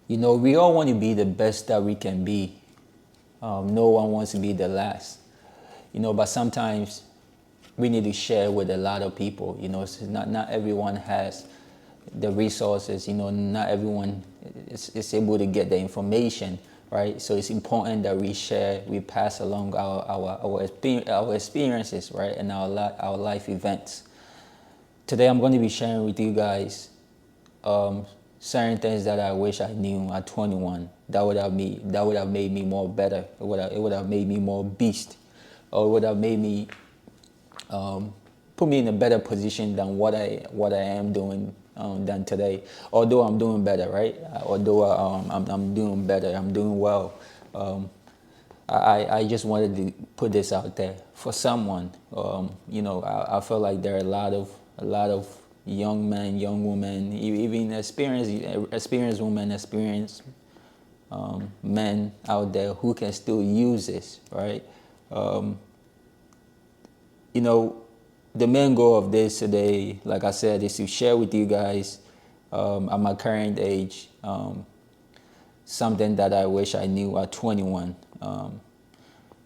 You know, we all want to be the best that we can be. No one wants to be the last. You know, but sometimes we need to share with a lot of people. You know, so not everyone has the resources. You know, not everyone is able to get the information, right? So it's important that we share, we pass along our experiences, right, and our life events. Today, I'm going to be sharing with you guys certain things that I wish I knew at 21. That would have made me more better. It would have made me more beast, or it would have made me put me in a better position than what I am doing than today. Although I'm doing better, right? Although I'm doing better, I'm doing well. I just wanted to put this out there for someone. You know, I feel like there are a lot of young men, young women, even experienced women, experienced men out there who can still use this, right? You know, the main goal of this today, like I said, is to share with you guys at my current age something that I wish I knew at 21.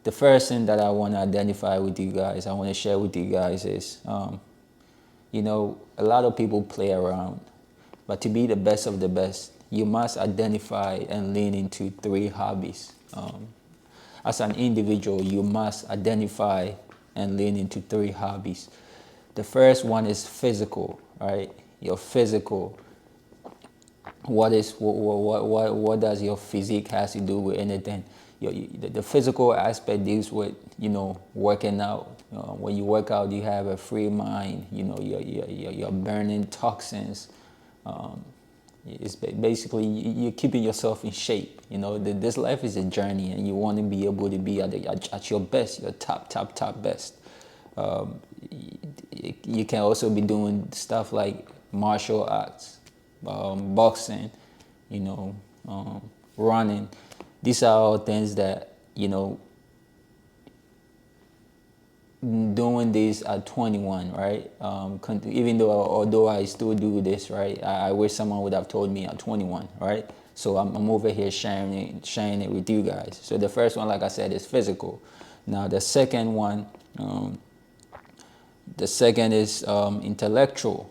The first thing that I want to identify with you guys, I want to share with you guys is, you know, a lot of people play around, but to be the best of the best, you must identify and lean into three hobbies. As an individual, you must identify and lean into three hobbies. The first one is physical, right? Your physical. What does your physique has to do with anything? The physical aspect deals with, you know, working out. When you work out, you have a free mind. You know, you're burning toxins. It's basically you're keeping yourself in shape. You know, this life is a journey, and you want to be able to be at your best, your top best. You can also be doing stuff like martial arts, boxing, you know, running. These are all things that, you know, doing this at 21, right? Even though, although I still do this, right? I wish someone would have told me at 21, right? So I'm over here sharing it with you guys. So the first one, like I said, is physical. Now the second one, the second is intellectual.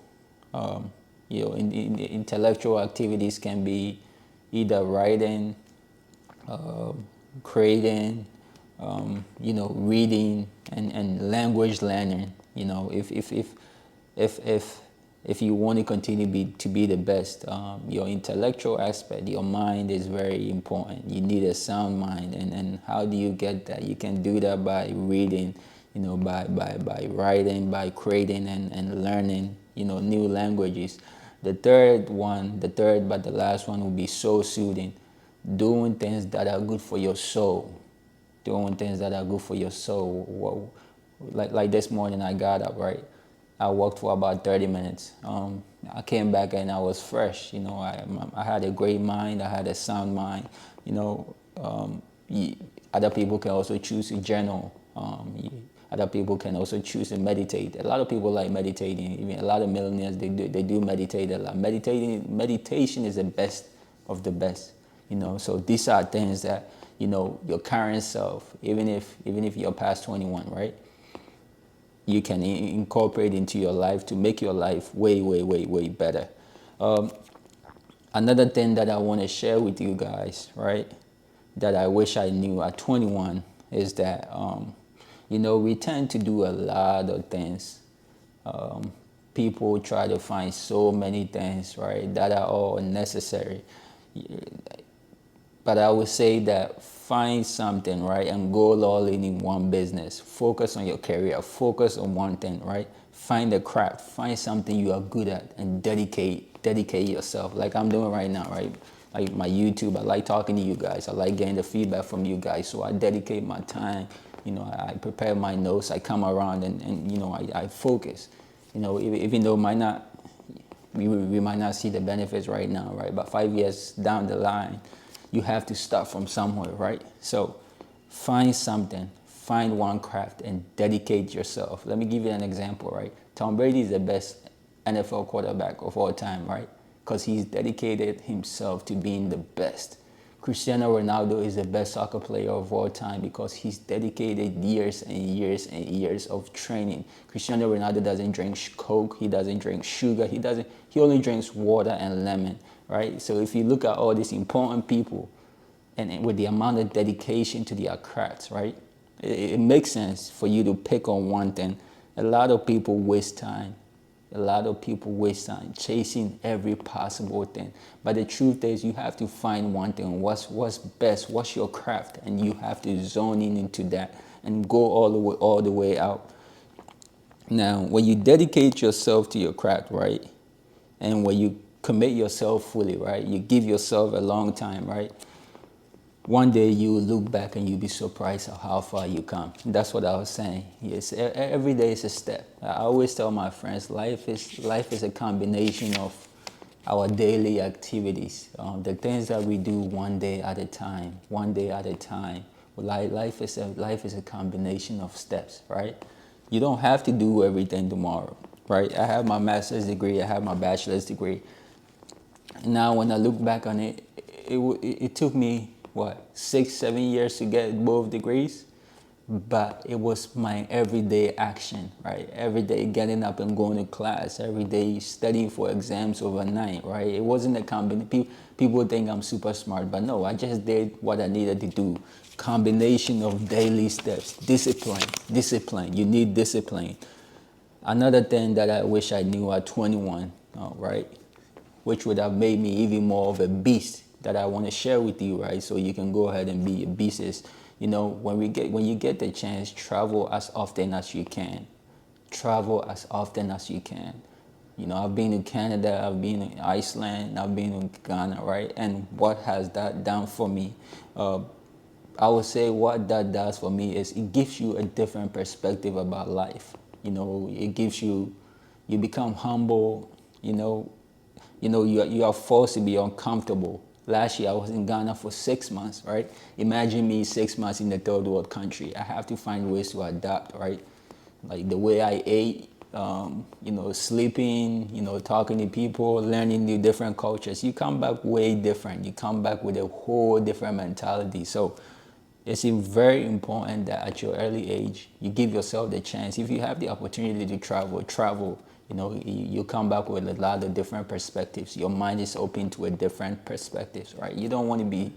You know, in intellectual activities can be either writing, creating, you know, reading, and language learning. You know, if you want to continue to be the best, your intellectual aspect, your mind is very important. You need a sound mind, and how do you get that? You can do that by reading, you know, by writing, by creating and learning, you know, new languages. The third but the last one will be soul soothing, doing things that are good for your soul, doing things that are good for your soul. Like this morning, I got up, right? I walked for about 30 minutes. I came back and I was fresh. You know, I had a great mind. I had a sound mind. You know, other people can also choose to journal. Other people can also choose to meditate. A lot of people like meditating. Even a lot of millionaires, they do meditate a lot. Meditation is the best of the best. You know, so these are things that, you know, your current self, even if you're past 21, right, you can incorporate into your life to make your life way better. Another thing that I want to share with you guys, right, that I wish I knew at 21 is that, you know, we tend to do a lot of things. People try to find so many things, right, that are all necessary. But I would say that find something, right, and go all in one business. Focus on your career. Focus on one thing, right? Find a craft. Find something you are good at and dedicate yourself. Like I'm doing right now, right? Like my YouTube, I like talking to you guys. I like getting the feedback from you guys. So I dedicate my time. You know, I prepare my notes. I come around and you know, I focus. You know, even though we might not see the benefits right now, right? But 5 years down the line, you have to start from somewhere, right? So find something, find one craft and dedicate yourself. Let me give you an example, right? Tom Brady is the best NFL quarterback of all time, right? because he's dedicated himself to being the best. Cristiano Ronaldo is the best soccer player of all time because he's dedicated years and years and years of training. Cristiano Ronaldo doesn't drink Coke, he doesn't drink sugar, he only drinks water and lemon, right? So if you look at all these important people and with the amount of dedication to their crafts, right? It makes sense for you to pick on one thing. A lot of people waste time. A lot of people waste time chasing every possible thing. But the truth is you have to find one thing. What's best? What's your craft? And you have to zone in into that and go all the way out. Now, when you dedicate yourself to your craft, right? And when you commit yourself fully, right? You give yourself a long time, right? One day you will look back and you'll be surprised at how far you come. That's what I was saying. Yes, every day is a step. I always tell my friends, life is a combination of our daily activities, the things that we do one day at a time, one day at a time. Life is a combination of steps, right? You don't have to do everything tomorrow, right? I have my master's degree, I have my bachelor's degree. Now, when I look back on it, it took me, 6-7 years to get both degrees, but it was my everyday action, right? Every day getting up and going to class, every day studying for exams overnight, right? It wasn't a combination. People think I'm super smart, but no, I just did what I needed to do. Combination of daily steps, discipline. You need discipline. Another thing that I wish I knew at 21, right, which would have made me even more of a beast that I want to share with you, right? So you can go ahead and be a beast. Is, when you get the chance, travel as often as you can. Travel as often as you can. I've been to Canada, I've been in Iceland, I've been in Ghana, right? And what has that done for me? I would say what that does for me is it gives you a different perspective about life. It gives you become humble. You are forced to be uncomfortable. Last year I was in Ghana for 6 months, right? Imagine me 6 months in a third world country. I have to find ways to adapt, right? Like the way I ate, sleeping, talking to people, learning new different cultures. You come back way different. You come back with a whole different mentality. So it's very important that at your early age, you give yourself the chance. If you have the opportunity to travel. You come back with a lot of different perspectives. Your mind is open to a different perspectives, right? You don't want to be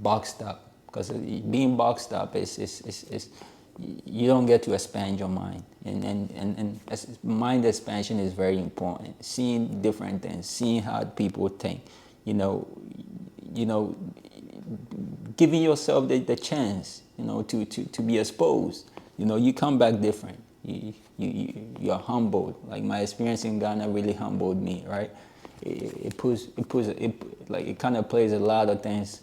boxed up, because being boxed up is you don't get to expand your mind. And mind expansion is very important. Seeing different things, seeing how people think, giving yourself the chance, to be exposed. You come back different. You're humbled. Like my experience in Ghana really humbled me, right? It kind of plays a lot of things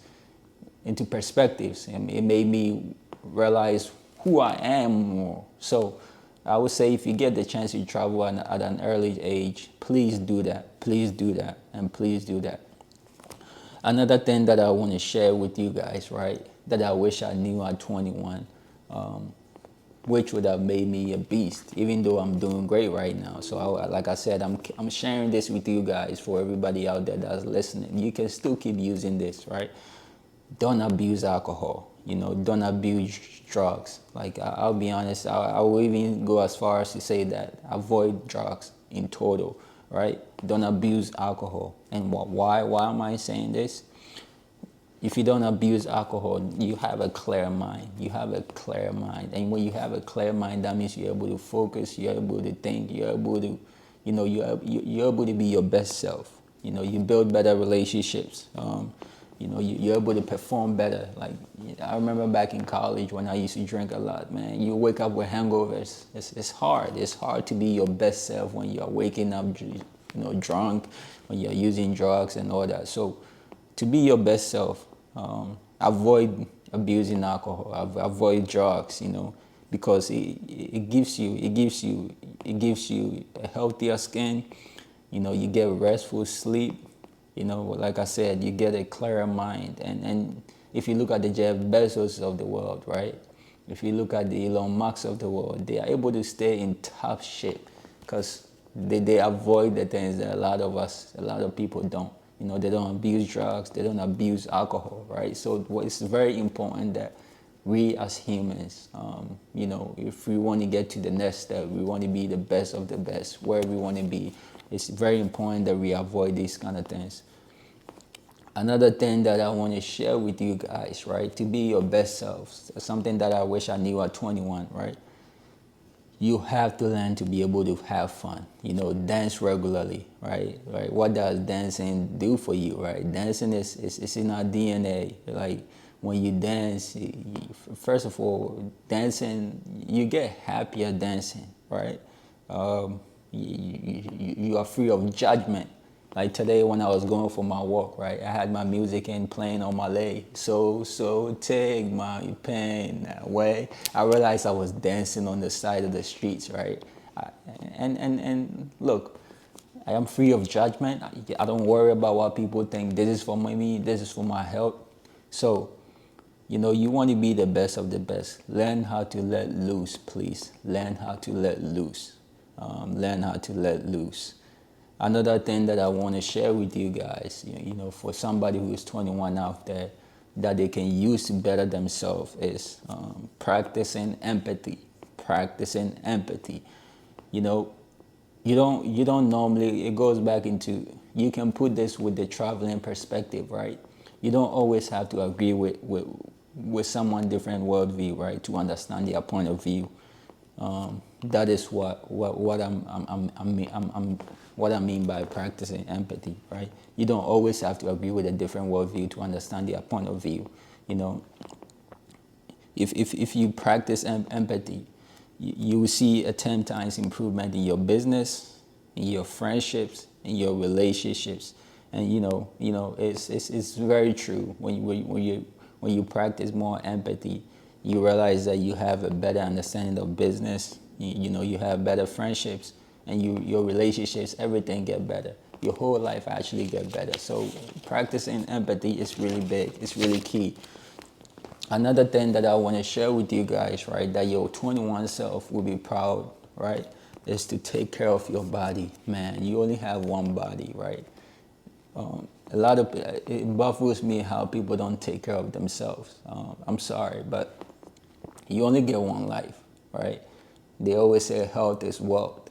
into perspectives, and it made me realize who I am more. So I would say if you get the chance to travel at an early age, please do that. Please do that, and please do that. Another thing that I want to share with you guys, right, that I wish I knew at 21, which would have made me a beast, even though I'm doing great right now. So like I said, I'm sharing this with you guys for everybody out there that's listening. You can still keep using this, right? Don't abuse alcohol, don't abuse drugs. Like I'll be honest, I will even go as far as to say that avoid drugs in total, right? Don't abuse alcohol. And why am I saying this? If you don't abuse alcohol, you have a clear mind. You have a clear mind. And when you have a clear mind, that means you're able to focus, you're able to think, you're able to, you're able to be your best self. You build better relationships. You're able to perform better. Like, I remember back in college when I used to drink a lot, man. You wake up with hangovers. It's hard. It's hard to be your best self when you're waking up, drunk, when you're using drugs and all that. So to be your best self, avoid abusing alcohol, avoid drugs, because it gives you a healthier skin. You get restful sleep. Like I said, you get a clearer mind. And if you look at the Jeff Bezos of the world, right? If you look at the Elon Musk of the world, they are able to stay in top shape because they avoid the things that a lot of people don't. You know, they don't abuse drugs, they don't abuse alcohol, right? So it's very important that we as humans, you know, if we want to get to the next step, we want to be the best of the best, where we want to be, it's very important that we avoid these kind of things. Another thing that I want to share with you guys, right, to be your best self, something that I wish I knew at 21, right? You have to learn to be able to have fun. You know, dance regularly, right? Right. What does dancing do for you, right? Dancing is in our DNA. Like when you dance, first of all, dancing, you get happier dancing, right? You are free of judgment. Like today when I was going for my walk, right, I had my music in playing on my leg. So take my pain away. I realized I was dancing on the side of the streets, right? And look, I am free of judgment. I don't worry about what people think. This is for me. This is for my health. So, you know, you want to be the best of the best. Learn how to let loose, please. Learn how to let loose. Learn how to let loose. Another thing that I want to share with you guys, you know, for somebody who is 21 out there, that they can use to better themselves is practicing empathy. Practicing empathy. You know, you don't normally, it goes back into, you can put this with the traveling perspective, right? You don't always have to agree with someone different worldview, right, to understand their point of view. That is what I mean by practicing empathy, right? You don't always have to agree with a different worldview to understand their point of view. You know, if you practice empathy, you will see a 10 times improvement in your business, in your friendships, in your relationships. And it's very true. When you practice more empathy, you realize that you have a better understanding of business. You have better friendships, and your relationships, everything get better. Your whole life actually get better. So practicing empathy is really big. It's really key. Another thing that I want to share with you guys, right, that your 21 self will be proud, right, is to take care of your body. Man, you only have one body, right? A lot of it baffles me how people don't take care of themselves. I'm sorry, but you only get one life, right? They always say health is wealth.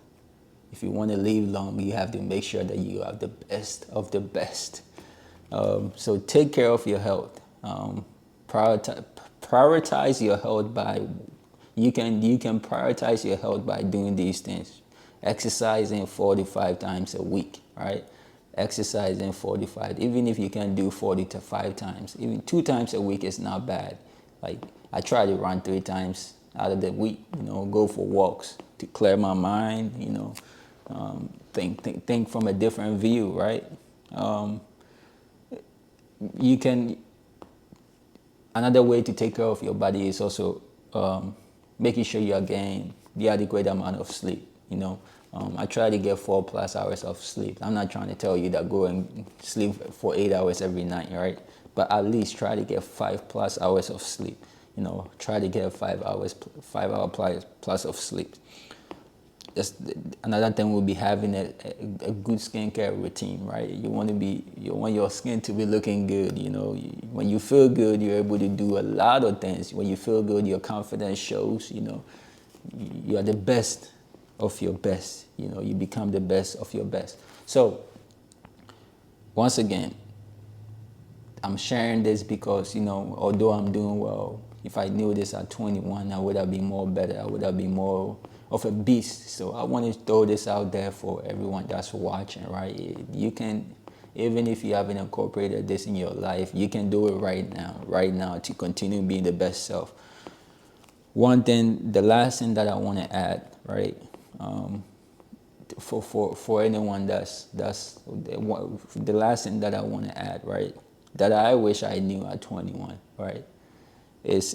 If you want to live long, you have to make sure that you are the best of the best. So take care of your health. Prioritize your health by, you can prioritize your health by doing these things. Exercising 45 times a week, right? Exercising 45, even if you can do 40 to 5 times, even 2 times a week is not bad. Like I try to run 3 times out of the week, go for walks to clear my mind, think from a different view, right? You can, another way to take care of your body is also making sure you are getting the adequate amount of sleep, I try to get 4+ hours of sleep. I'm not trying to tell you that go and sleep for 8 hours every night, right? But at least try to get 5+ hours of sleep. Try to get 5 hour plus of sleep. Just another thing will be having a good skincare routine, right? You want your skin to be looking good. When you feel good, you're able to do a lot of things. When you feel good, your confidence shows. You are the best of your best. You become the best of your best. So once again, I'm sharing this because although I'm doing well, if I knew this at 21, I would have been more better. I would have been more of a beast. So I want to throw this out there for everyone that's watching, right? You can, even if you haven't incorporated this in your life, you can do it right now to continue being the best self. One thing, the last thing that I want to add, right? For anyone that's the last thing that I want to add, right? That I wish I knew at 21, right? Is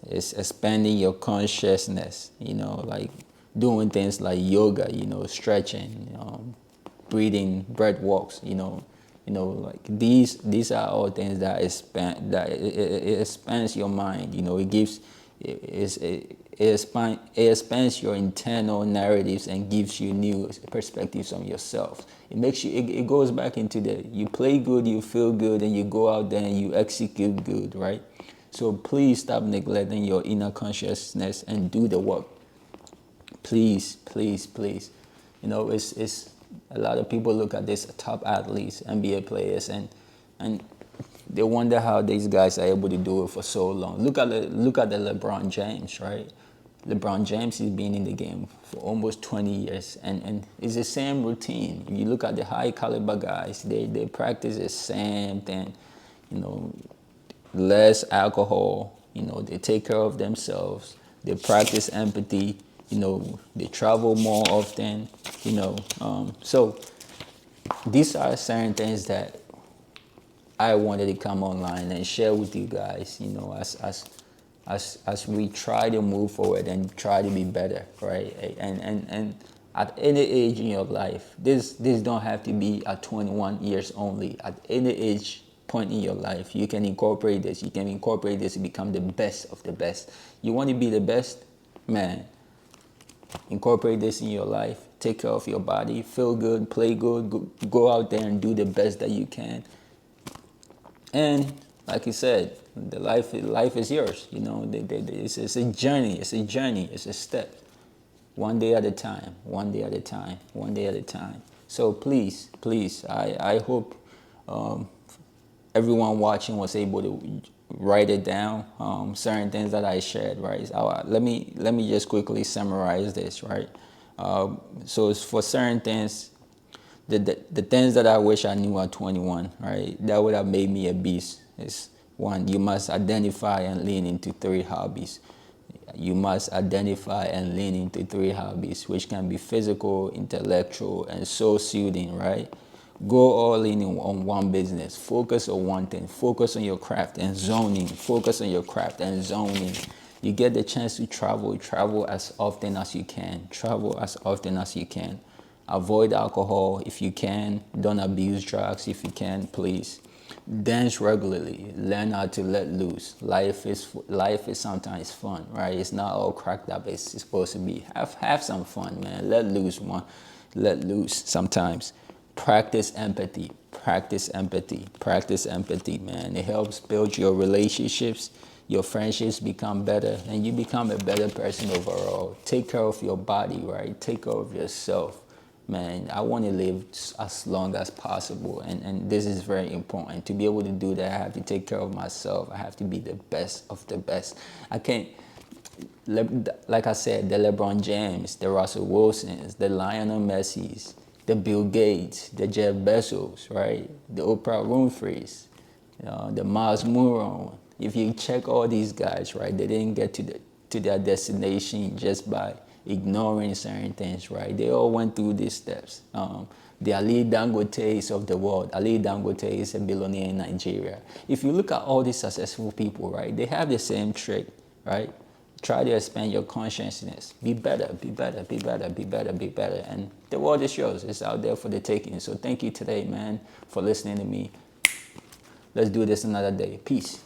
expanding your consciousness, like doing things like yoga, stretching, breathing, breath walks, like these are all things that it expands your mind. It it expands your internal narratives and gives you new perspectives on yourself. It makes you, it goes back into the, you play good, you feel good, and you go out there and you execute good, right? So please stop neglecting your inner consciousness and do the work. Please, please, please. You know, it's a lot of people look at these top athletes, NBA players, and they wonder how these guys are able to do it for so long. Look at the LeBron James, right? LeBron James has been in the game for almost 20 years, and it's the same routine. If you look at the high caliber guys, they practice the same thing, you know, less alcohol, you know, they take care of themselves, they practice empathy, you know, they travel more often, you know. So these are certain things that I wanted to come online and share with you guys, you know, as we try to move forward and try to be better, right? And at any age in your life, this don't have to be at 21 years only. At any age point in your life, you can incorporate this. You can incorporate this to become the best of the best. You want to be the best, man, incorporate this in your life. Take care of your body, feel good, play good, go out there and do the best that you can. And like you said, the life is yours. You know, it's a journey. It's a journey. It's a step. One day at a time. One day at a time. One day at a time. So please, please, I hope everyone watching was able to write it down. Certain things that I shared, right? Let me just quickly summarize this, right? So it's for certain things. The things that I wish I knew at 21, right? That would have made me a beast. Is one, you must identify and lean into 3 hobbies. You must identify and lean into 3 hobbies, which can be physical, intellectual, and soul soothing, right? Go all in on one business. Focus on one thing. Focus on your craft and zoning. Focus on your craft and zoning. You get the chance to travel as often as you can. Travel as often as you can. Avoid alcohol if you can. Don't abuse drugs if you can, please. Dance regularly. Learn how to let loose. Life is sometimes fun, right? It's not all cracked up. It's supposed to be. Have some fun, man. Let loose, man. Let loose sometimes. Practice empathy. Practice empathy. Practice empathy, man. It helps build your relationships. Your friendships become better, and you become a better person overall. Take care of your body, right? Take care of yourself. Man, I want to live as long as possible, and this is very important. To be able to do that, I have to take care of myself. I have to be the best of the best. I can't, like I said, the LeBron James, the Russell Wilsons, the Lionel Messis, the Bill Gates, the Jeff Bezos, right? The Oprah Winfrey's, the Miles Monroe. If you check all these guys, right, they didn't get to their destination just by ignoring certain things, right? They all went through these steps. The Ali Dangotes of the world. Ali Dangote is a billionaire in Nigeria. If you look at all these successful people, right, they have the same trick, right? Try to expand your consciousness. Be better, be better, be better, be better, be better. And the world is yours. It's out there for the taking. So thank you today, man, for listening to me. Let's do this another day. Peace.